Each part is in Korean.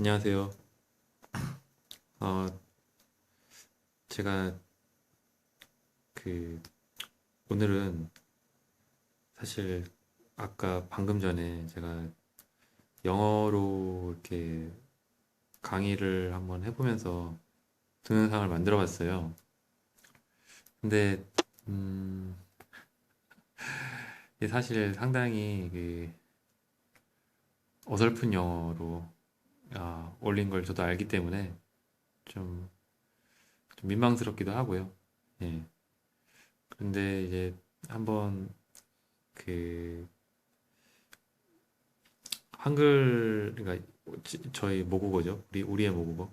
안녕하세요. 어, 제가 그 오늘은 사실 아까 방금 전에 제가 영어로 이렇게 강의를 한번 해보면서 동영상을 만들어 봤어요. 근데 음, 이게 사실 상당히 어설픈 영어로 올린 걸 저도 알기 때문에 좀, 좀 민망스럽기도 하고요. 예. 근데 이제 한번 그 한글, 그러니까 저희 모국어죠. 우리의 모국어.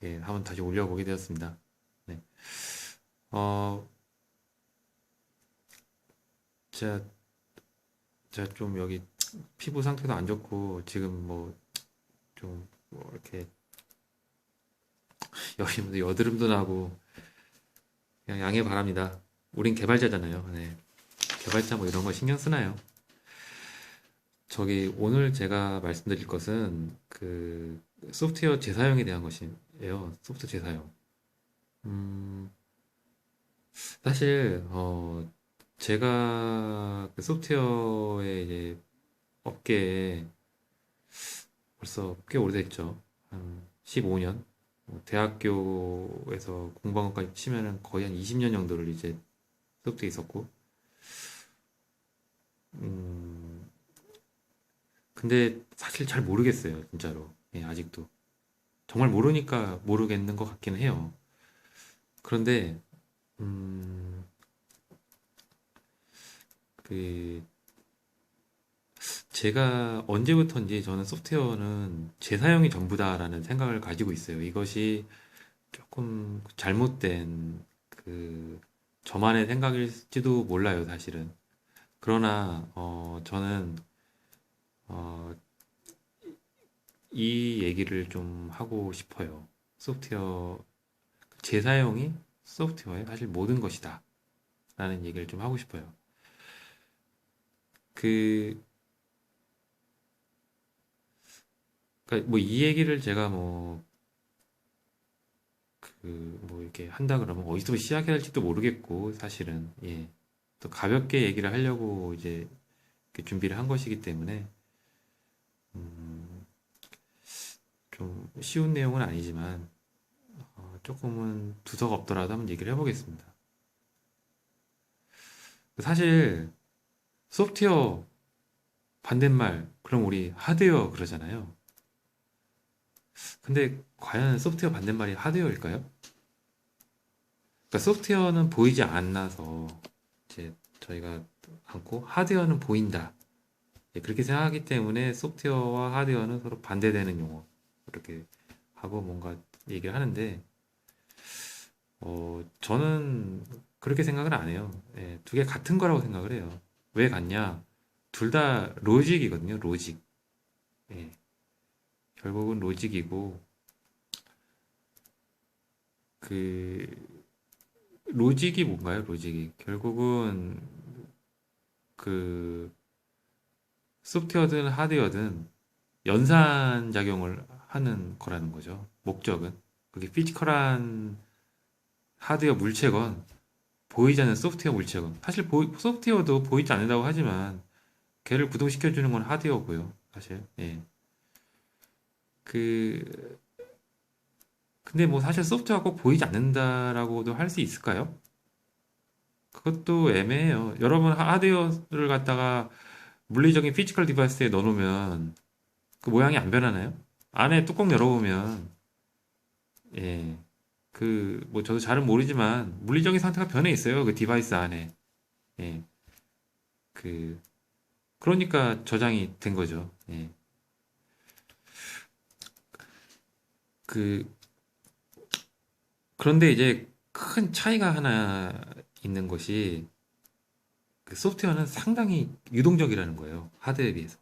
예, 한번 다시 올려보게 되었습니다. 네. 어, 제가, 제가 좀 여기 피부 상태도 안 좋고, 지금 뭐, 좀, 뭐 이렇게, 여기 여드름도 나고, 그냥 양해 바랍니다. 우린 개발자잖아요. 네. 개발자 뭐 이런 거 신경 쓰나요? 오늘 제가 말씀드릴 것은 소프트웨어 재사용에 대한 것이에요. 소프트 재사용. 음, 사실, 제가 그 소프트웨어의 이제 업계에 벌써 꽤 오래됐죠. 한 15년. 대학교에서 공부한 것까지 치면은 거의 한 20년 정도를 이제 소프트에 있었고. 음, 근데 사실 잘 모르겠어요, 진짜로. 예, 아직도. 정말 모르니까 모르겠는 것 같긴 해요. 그런데, 음, 그, 제가 언제부턴지 저는 소프트웨어는 재사용이 전부다라는 생각을 가지고 있어요. 이것이 조금 잘못된 저만의 생각일지도 몰라요, 사실은. 그러나 저는 어, 이 얘기를 좀 하고 싶어요. 소프트웨어 재사용이 소프트웨어의 사실 모든 것이다 라는 얘기를 좀 하고 싶어요. 그, 그러니까 뭐 이 얘기를 제가 뭐 이렇게 한다 그러면 어디서 시작해야 할지도 모르겠고 사실은 예. 또 가볍게 얘기를 하려고 이제 이렇게 준비를 한 것이기 때문에 음, 좀 쉬운 내용은 아니지만 조금은 두서가 없더라도 한번 얘기를 해보겠습니다. 사실 소프트웨어 반대말 그럼 우리 하드웨어 그러잖아요. 근데 과연 소프트웨어 반대말이 하드웨어일까요? 그러니까 소프트웨어는 보이지 않아서 이제 저희가 않고 하드웨어는 보인다. 예, 그렇게 생각하기 때문에 소프트웨어와 하드웨어는 서로 반대되는 용어 이렇게 하고 뭔가 얘기를 하는데 저는 그렇게 생각을 안 해요. 예, 두 개 같은 거라고 생각을 해요. 왜 같냐? 둘 다 로직이거든요. 로직. 예, 결국은 로직이고 그 로직이 뭔가요? 로직이 결국은 그 소프트웨어든 하드웨어든 연산작용을 하는 거라는 거죠. 목적은. 그게 피지컬한 하드웨어 물체건 보이지 않는 소프트웨어 물체건. 사실 소프트웨어도 보이지 않는다고 하지만 걔를 구동시켜주는 건 하드웨어고요. 사실. 예. 그 근데 뭐 사실 소프트웨어가 꼭 보이지 않는다라고도 할 수 있을까요? 그것도 애매해요. 여러분 하드웨어를 갖다가 물리적인 피지컬 디바이스에 넣어놓으면 그 모양이 안 변하나요? 안에 뚜껑 열어보면 예. 뭐 저도 잘은 모르지만 물리적인 상태가 변해 있어요. 그 디바이스 안에. 예. 그 그러니까 저장이 된 거죠. 예. 그 그런데 이제 큰 차이가 하나 있는 것이 그 소프트웨어는 상당히 유동적이라는 거예요. 하드웨어에 비해서.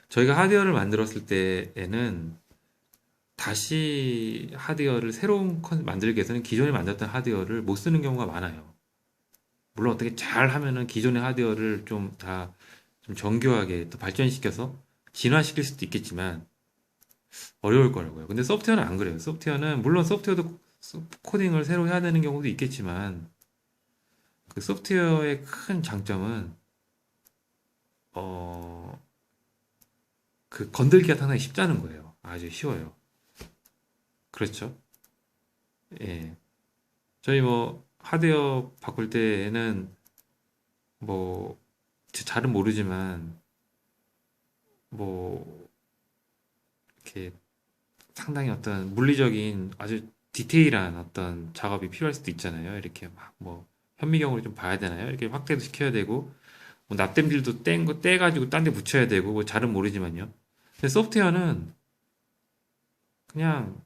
저희가 하드웨어를 만들었을 때에는 다시 하드웨어를 만들기 위해서는 기존에 만들었던 하드웨어를 못 쓰는 경우가 많아요. 물론 어떻게 잘 하면은 기존의 하드웨어를 좀 정교하게 또 발전시켜서 진화시킬 수도 있겠지만 어려울 거라고요. 근데 소프트웨어는 안 그래요. 소프트웨어는 물론 소프트웨어도 코딩을 새로 해야 되는 경우도 있겠지만 그 소프트웨어의 큰 장점은 어, 그 건들기가 상당히 쉽다는 거예요. 아주 쉬워요. 그렇죠? 예. 저희 뭐 하드웨어 바꿀 때에는 뭐 잘은 모르지만 뭐 이렇게 상당히 어떤 물리적인 아주 디테일한 어떤 작업이 필요할 수도 있잖아요. 이렇게 막 뭐 현미경으로 좀 봐야 되나요? 이렇게 확대도 시켜야 되고 뭐 납땜질도 뗀 거 떼가지고 딴 데 붙여야 되고 뭐 잘은 모르지만요. 근데 소프트웨어는 그냥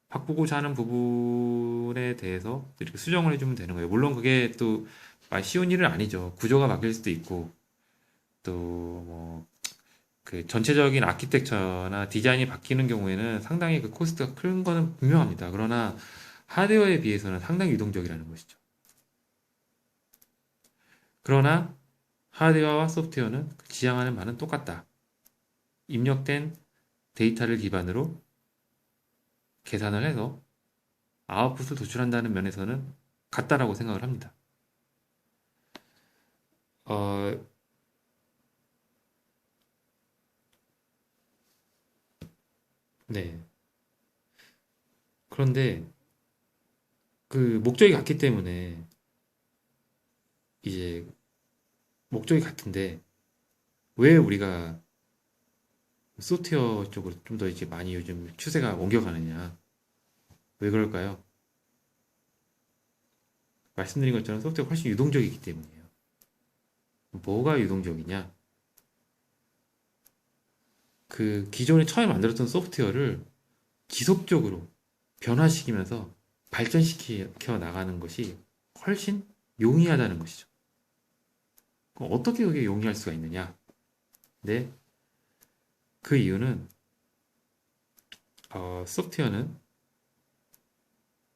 바꾸고자 하는 부분에 대해서 이렇게 수정을 해주면 되는 거예요. 물론 그게 또 쉬운 일은 아니죠. 구조가 바뀔 수도 있고 또 뭐 그 전체적인 아키텍처나 디자인이 바뀌는 경우에는 상당히 그 코스트가 큰 거는 분명합니다. 그러나 하드웨어에 비해서는 상당히 유동적이라는 것이죠. 그러나 하드웨어와 소프트웨어는 그 지향하는 바는 똑같다. 입력된 데이터를 기반으로 계산을 해서 아웃풋을 도출한다는 면에서는 같다라고 생각을 합니다. 어, 네. 그런데 그 목적이 같기 때문에 이제 목적이 같은데 왜 우리가 소프트웨어 쪽으로 좀 더 이제 많이 요즘 추세가 옮겨가느냐? 왜 그럴까요? 말씀드린 것처럼 소프트웨어가 훨씬 유동적이기 때문이에요. 뭐가 유동적이냐? 그 기존에 처음에 만들었던 소프트웨어를 지속적으로 변화시키면서 발전시켜 나가는 것이 훨씬 용이하다는 것이죠. 그럼 어떻게 그게 용이할 수가 있느냐? 네, 그 이유는 소프트웨어는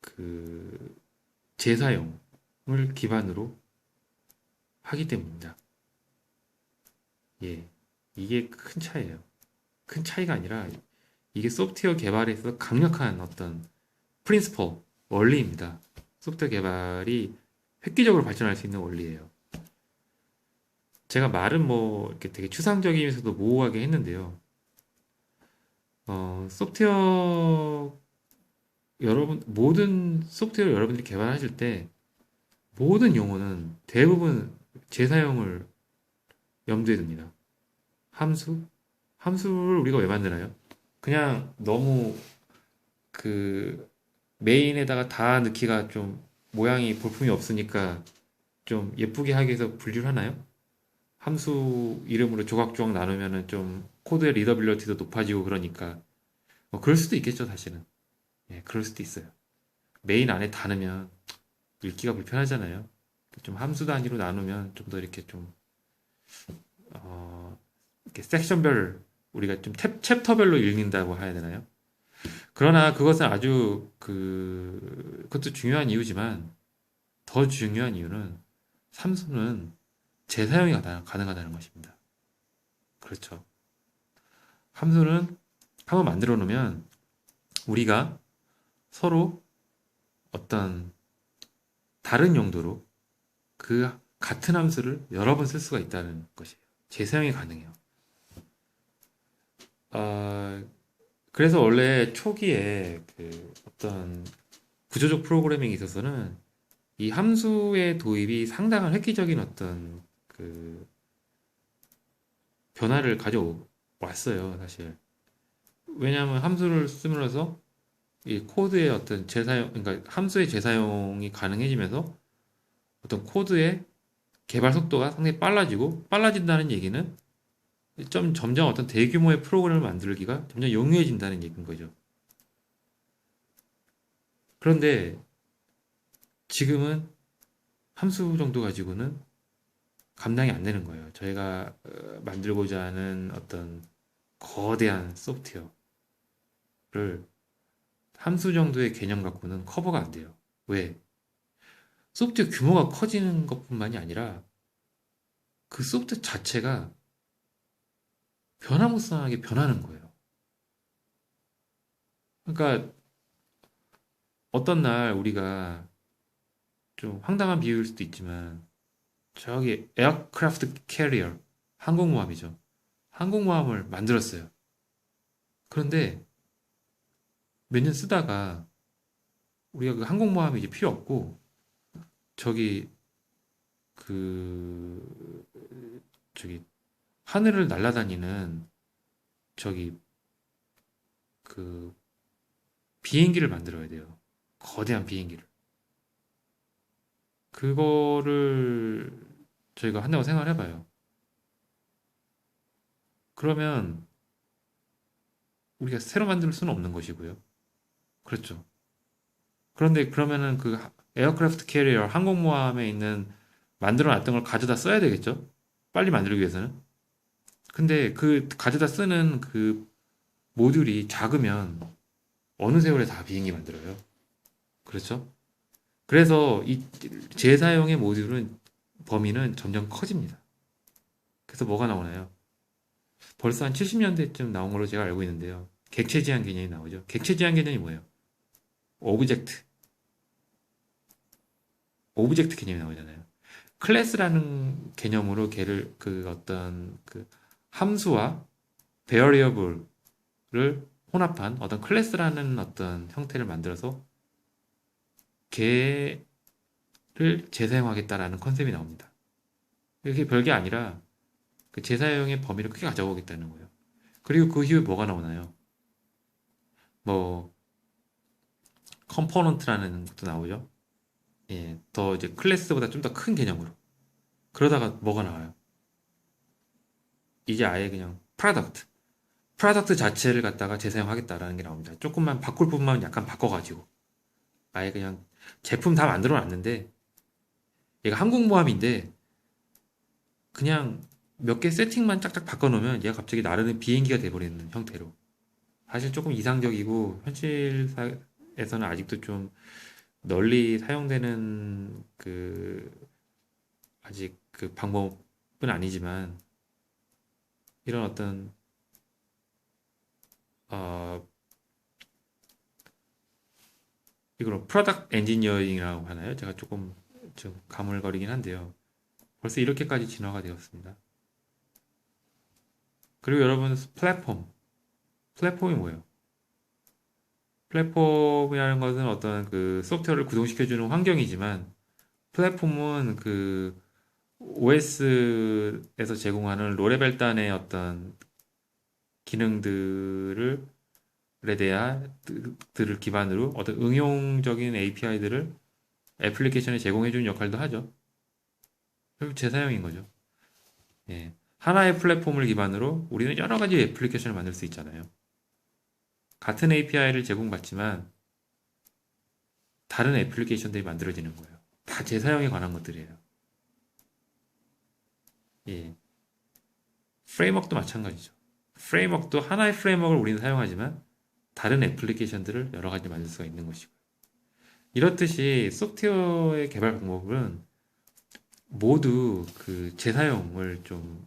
그 재사용을 기반으로 하기 때문입니다. 예, 이게 큰 차이예요. 큰 차이가 아니라 이게 소프트웨어 개발에 있어서 강력한 어떤 프린시플, 원리입니다. 소프트웨어 개발이 획기적으로 발전할 수 있는 원리예요. 제가 말은 뭐 이렇게 되게 추상적이면서도 모호하게 했는데요. 소프트웨어 모든 소프트웨어 여러분들이 개발하실 때 모든 용어는 대부분 재사용을 염두에 둡니다. 함수? 함수를 우리가 왜 만드나요? 그냥 너무 그 메인에다가 다 넣기가 좀 모양이 볼품이 없으니까 좀 예쁘게 하기 위해서 분류를 하나요? 함수 이름으로 조각조각 나누면은 좀 코드의 리더빌리티도 높아지고 그러니까 뭐 그럴 수도 있겠죠, 사실은. 예, 그럴 수도 있어요. 메인 안에 다 넣으면 읽기가 불편하잖아요. 좀 함수 단위로 나누면 좀 더 이렇게 좀 이렇게 섹션별 우리가 좀 챕터별로 읽는다고 해야 되나요? 그러나 그것은 아주 그것도 중요한 이유지만 더 중요한 이유는 함수는 재사용이 가능하다는 것입니다. 그렇죠. 함수는 한번 만들어 놓으면 우리가 서로 어떤 다른 용도로 그 같은 함수를 여러 번 쓸 수가 있다는 것이에요. 재사용이 가능해요. 어, 그래서 원래 초기에 그 어떤 구조적 프로그래밍에 있어서는 이 함수의 도입이 상당한 획기적인 어떤 그 변화를 가져왔어요, 사실. 왜냐하면 함수를 쓰면서 이 코드의 어떤 재사용, 그러니까 함수의 재사용이 가능해지면서 어떤 코드의 개발 속도가 상당히 빨라지고 빨라진다는 얘기는 점점 어떤 대규모의 프로그램을 만들기가 점점 용이해진다는 얘기인 거죠. 그런데 지금은 함수 정도 가지고는 감당이 안 되는 거예요. 저희가 만들고자 하는 어떤 거대한 소프트웨어를 함수 정도의 개념 갖고는 커버가 안 돼요. 왜? 소프트웨어 규모가 커지는 것뿐만이 아니라 그 소프트웨어 자체가 변화무쌍하게 변하는 거예요. 그러니까 어떤 날 우리가 좀 황당한 비유일 수도 있지만 저기 에어크래프트 캐리어 항공모함이죠. 항공모함을 만들었어요. 그런데 몇 년 쓰다가 우리가 그 항공모함이 이제 필요 없고 저기 그 저기 하늘을 날아다니는 저기 그 비행기를 만들어야 돼요. 거대한 비행기를. 그거를 저희가 한다고 생각해봐요. 그러면 우리가 새로 만들 수는 없는 것이고요. 그렇죠. 그런데 그러면은 그 에어크래프트 캐리어 항공모함에 있는 만들어 놨던 걸 가져다 써야 되겠죠? 빨리 만들기 위해서는. 근데 그 가져다 쓰는 그 모듈이 작으면 어느 세월에 다 비행기 만들어요. 그렇죠? 그래서 이 재사용의 모듈은 범위는 점점 커집니다. 그래서 뭐가 나오나요? 벌써 한 70년대쯤 나온 걸로 제가 알고 있는데요. 객체 지향 개념이 나오죠. 객체 지향 개념이 뭐예요? 오브젝트. 오브젝트 개념이 나오잖아요. 클래스라는 개념으로 걔를 그 어떤 그 함수와 베어리어블을 혼합한 어떤 클래스라는 어떤 형태를 만들어서 걔를 재사용하겠다라는 컨셉이 나옵니다. 이게 별게 아니라 그 재사용의 범위를 크게 가져오겠다는 거예요. 그리고 그 이후에 뭐가 나오나요? 뭐 컴포넌트라는 것도 나오죠. 예, 더 이제 클래스보다 좀 더 큰 개념으로. 그러다가 뭐가 나와요? 이제 아예 그냥 프로덕트 자체를 갖다가 재사용하겠다라는 게 나옵니다. 조금만 바꿀 부분만 약간 바꿔가지고 아예 그냥 제품 다 만들어 놨는데 얘가 항공모함인데 그냥 몇 개 세팅만 짝짝 바꿔놓으면 얘가 갑자기 나르는 비행기가 돼버리는 형태로 사실 조금 이상적이고 현실에서는 아직도 좀 널리 사용되는 그 아직 그 방법은 아니지만 이런 어떤 어 이걸 프로덕트 엔지니어링이라고 하나요? 제가 조금 좀 가물거리긴 한데요. 벌써 이렇게까지 진화가 되었습니다. 그리고 여러분 플랫폼이 뭐예요? 플랫폼이라는 것은 어떤 그 소프트웨어를 구동시켜주는 환경이지만 플랫폼은 그 OS에서 제공하는 로레벨단의 어떤 기능들을 대한 들을 기반으로 어떤 응용적인 API들을 애플리케이션에 제공해주는 역할도 하죠. 결국 재사용인 거죠. 예. 하나의 플랫폼을 기반으로 우리는 여러 가지 애플리케이션을 만들 수 있잖아요. 같은 API를 제공받지만 다른 애플리케이션들이 만들어지는 거예요. 다 재사용에 관한 것들이에요. 예. 프레임워크도 마찬가지죠. 프레임워크도 하나의 프레임워크를 우리는 사용하지만 다른 애플리케이션들을 여러 가지 만들 수가 있는 것이고. 이렇듯이 소프트웨어의 개발 방법은 모두 그 재사용을 좀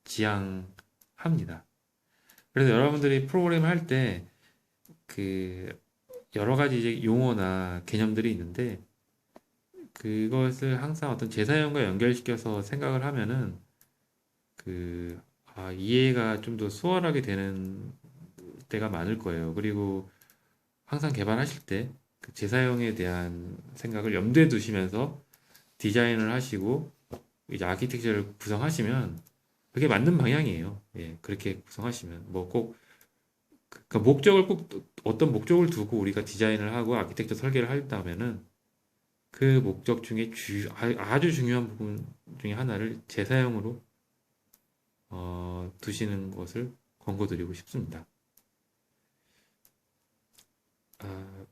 지향합니다. 그래서 여러분들이 프로그램을 할 때 그 여러 가지 이제 용어나 개념들이 있는데 그것을 항상 어떤 재사용과 연결시켜서 생각을 하면은 이해가 좀 더 수월하게 되는 때가 많을 거예요. 그리고 항상 개발하실 때 그 재사용에 대한 생각을 염두에 두시면서 디자인을 하시고 이제 아키텍처를 구성하시면 그게 맞는 방향이에요. 예, 그렇게 구성하시면 뭐 꼭 그 목적을 꼭 어떤 목적을 두고 우리가 디자인을 하고 아키텍처 설계를 한다면은 그 목적 중에 아주 중요한 부분 중에 하나를 재사용으로 두시는 것을 권고드리고 싶습니다. 아,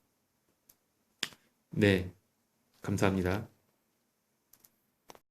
네, 감사합니다.